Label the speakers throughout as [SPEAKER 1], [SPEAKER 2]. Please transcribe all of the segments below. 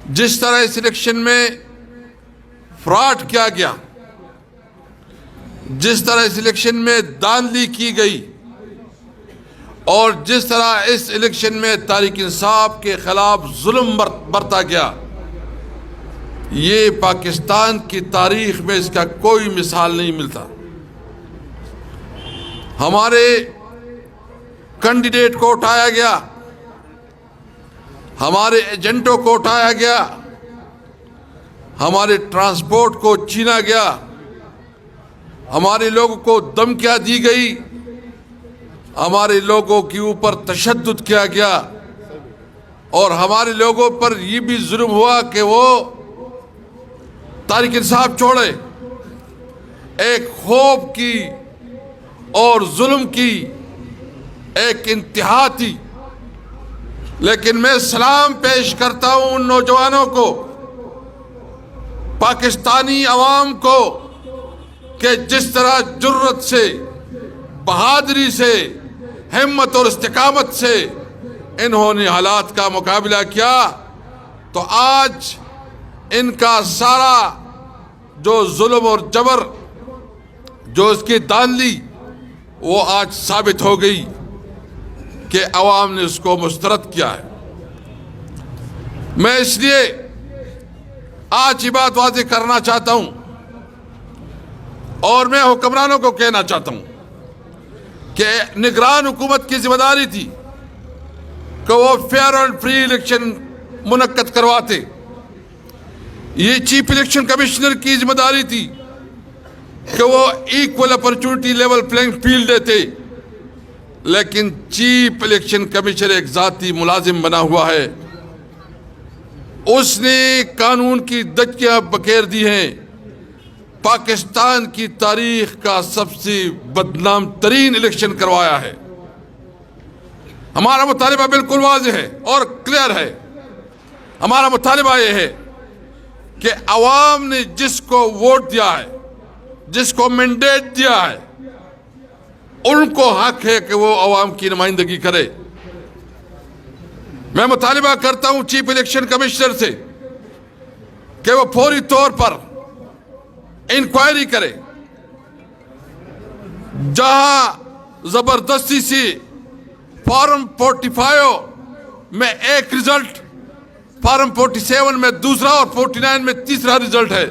[SPEAKER 1] جس طرح اس الیکشن میں فراڈ کیا گیا، جس طرح اس الیکشن میں دھاندلی کی گئی، اور جس طرح اس الیکشن میں تحریک انصاف کے خلاف ظلم برتا گیا، یہ پاکستان کی تاریخ میں اس کا کوئی مثال نہیں ملتا۔ ہمارے کینڈیڈیٹ کو اٹھایا گیا، ہمارے ایجنٹوں کو اٹھایا گیا، ہمارے ٹرانسپورٹ کو چھینا گیا، ہمارے لوگوں کو دھمکیاں دی گئی، ہمارے لوگوں کے اوپر تشدد کیا گیا، اور ہمارے لوگوں پر یہ بھی ظلم ہوا کہ وہ تحریک انصاف چھوڑے۔ ایک خوف کی اور ظلم کی ایک انتہا تھی۔ لیکن میں سلام پیش کرتا ہوں ان نوجوانوں کو، پاکستانی عوام کو، کہ جس طرح جرت سے، بہادری سے، ہمت اور استقامت سے انہوں نے حالات کا مقابلہ کیا، تو آج ان کا سارا جو ظلم اور جبر، جو اس کی دھاندلی، وہ آج ثابت ہو گئی کہ عوام نے اس کو مسترد کیا ہے۔ میں اس لیے آج یہ بات واضح کرنا چاہتا ہوں، اور میں حکمرانوں کو کہنا چاہتا ہوں کہ نگران حکومت کی ذمہ داری تھی کہ وہ فیئر اینڈ فری الیکشن منعقد کرواتے۔ یہ چیف الیکشن کمشنر کی ذمہ داری تھی کہ وہ equal opportunity level playing field دیتے، لیکن چیف الیکشن کمشنر ایک ذاتی ملازم بنا ہوا ہے۔ اس نے قانون کی دھجیاں بکھیر دی ہیں۔ پاکستان کی تاریخ کا سب سے بدنام ترین الیکشن کروایا ہے۔ ہمارا مطالبہ بالکل واضح ہے اور کلیئر ہے۔ ہمارا مطالبہ یہ ہے کہ عوام نے جس کو ووٹ دیا ہے، جس کو مینڈیٹ دیا ہے، ان کو حق ہے کہ وہ عوام کی نمائندگی کرے۔ میں مطالبہ کرتا ہوں چیف الیکشن کمشنر سے کہ وہ فوری طور پر انکوائری کرے۔ جہاں زبردستی سے فارم 45 میں ایک رزلٹ، فارم 47 میں دوسرا اور 49 میں تیسرا رزلٹ ہے،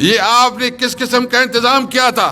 [SPEAKER 1] یہ آپ نے کس قسم کا انتظام کیا تھا؟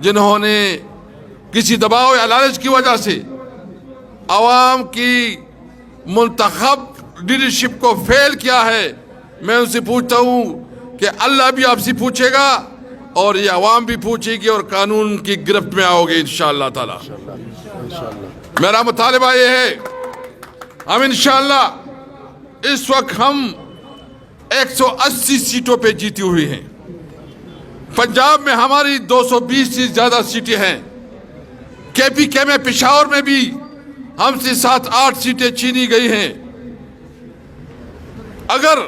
[SPEAKER 1] جنہوں نے کسی دباؤ یا لالچ کی وجہ سے عوام کی منتخب لیڈرشپ کو فیل کیا ہے، میں ان سے پوچھتا ہوں کہ اللہ بھی آپ سے پوچھے گا، اور یہ عوام بھی پوچھے گی، اور قانون کی گرفت میں آؤ گے انشاءاللہ تعالی۔ میرا مطالبہ یہ ہے، ہم انشاءاللہ اس وقت ہم 180 سیٹوں پہ جیتی ہوئی ہیں۔ پنجاب میں ہماری 220 سے زیادہ سیٹیں ہیں۔ KPK میں، پشاور میں بھی ہم سے 7-8 سیٹیں چھینی گئی ہیں۔ اگر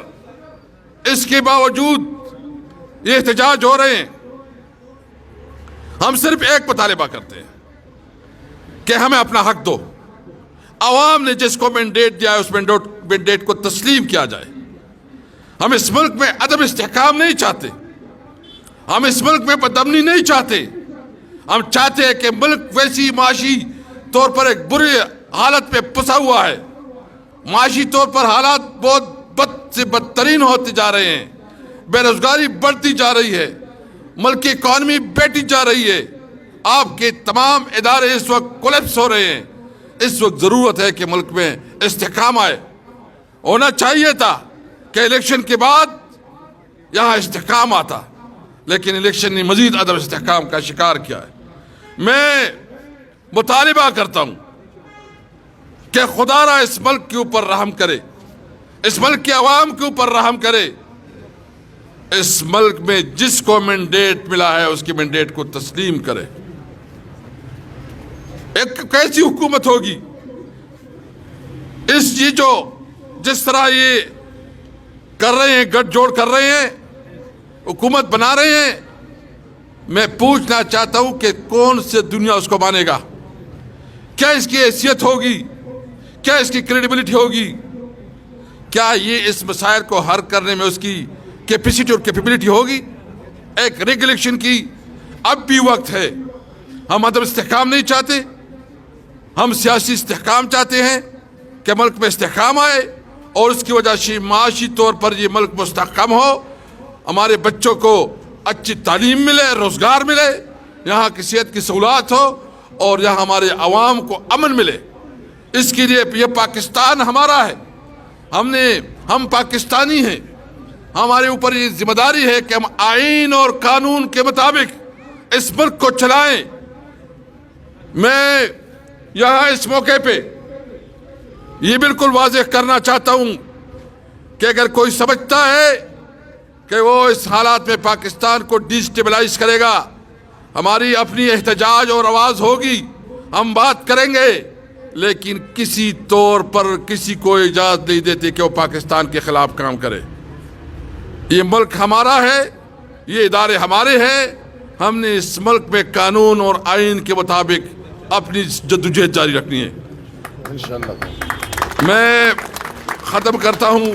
[SPEAKER 1] اس کے باوجود یہ احتجاج ہو رہے ہیں، ہم صرف ایک مطالبہ کرتے ہیں کہ ہمیں اپنا حق دو۔ عوام نے جس کو مینڈیٹ دیا ہے، اس مینڈیٹ کو تسلیم کیا جائے۔ ہم اس ملک میں عدم استحکام نہیں چاہتے، ہم اس ملک میں بدامنی نہیں چاہتے۔ ہم چاہتے ہیں کہ ملک ویسی معاشی طور پر ایک بری حالت میں پھنسا ہوا ہے، معاشی طور پر حالات بہت بد سے بدترین ہوتے جا رہے ہیں، بے روزگاری بڑھتی جا رہی ہے، ملک کی اکانومی بیٹھی جا رہی ہے، آپ کے تمام ادارے اس وقت کولیپس ہو رہے ہیں۔ اس وقت ضرورت ہے کہ ملک میں استحکام آئے۔ ہونا چاہیے تھا کہ الیکشن کے بعد یہاں استحکام آتا، لیکن الیکشن نے مزید عدم استحکام کا شکار کیا ہے۔ میں مطالبہ کرتا ہوں کہ خدا را اس ملک کے اوپر رحم کرے، اس ملک کے عوام کے اوپر رحم کرے۔ اس ملک میں جس کو مینڈیٹ ملا ہے، اس کی مینڈیٹ کو تسلیم کرے۔ ایک کیسی حکومت ہوگی یہ جو جس طرح یہ کر رہے ہیں، گٹھ جوڑ کر رہے ہیں، حکومت بنا رہے ہیں، میں پوچھنا چاہتا ہوں کہ کون سے دنیا اس کو مانے گا؟ کیا اس کی حیثیت ہوگی؟ کیا اس کی کریڈیبلٹی ہوگی؟ کیا یہ اس مسائل کو حل کرنے میں اس کی کیپیسٹی اور کیپیبلٹی ہوگی؟ ایک ریگولیشن کی اب بھی وقت ہے. ہم عدم استحکام نہیں چاہتے، ہم سیاسی استحکام چاہتے ہیں کہ ملک میں استحکام آئے اور اس کی وجہ سے معاشی طور پر یہ ملک مستحکم ہو، ہمارے بچوں کو اچھی تعلیم ملے، روزگار ملے، یہاں کی صحت کی سہولات ہو اور یہاں ہمارے عوام کو امن ملے. اس کے لیے یہ پاکستان ہمارا ہے، ہم پاکستانی ہیں. ہمارے اوپر یہ ذمہ داری ہے کہ ہم آئین اور قانون کے مطابق اس ملک کو چلائیں. میں یہاں اس موقع پہ یہ بالکل واضح کرنا چاہتا ہوں کہ اگر کوئی سمجھتا ہے کہ وہ اس حالات میں پاکستان کو ڈیسٹیبلائز کرے گا، ہماری اپنی احتجاج اور آواز ہوگی، ہم بات کریں گے، لیکن کسی طور پر کسی کو اجازت نہیں دیتے کہ وہ پاکستان کے خلاف کام کرے. یہ ملک ہمارا ہے، یہ ادارے ہمارے ہیں. ہم نے اس ملک میں قانون اور آئین کے مطابق اپنی جدوجہد جاری رکھنی ہے.
[SPEAKER 2] انشاءاللہ.
[SPEAKER 1] میں ختم کرتا ہوں.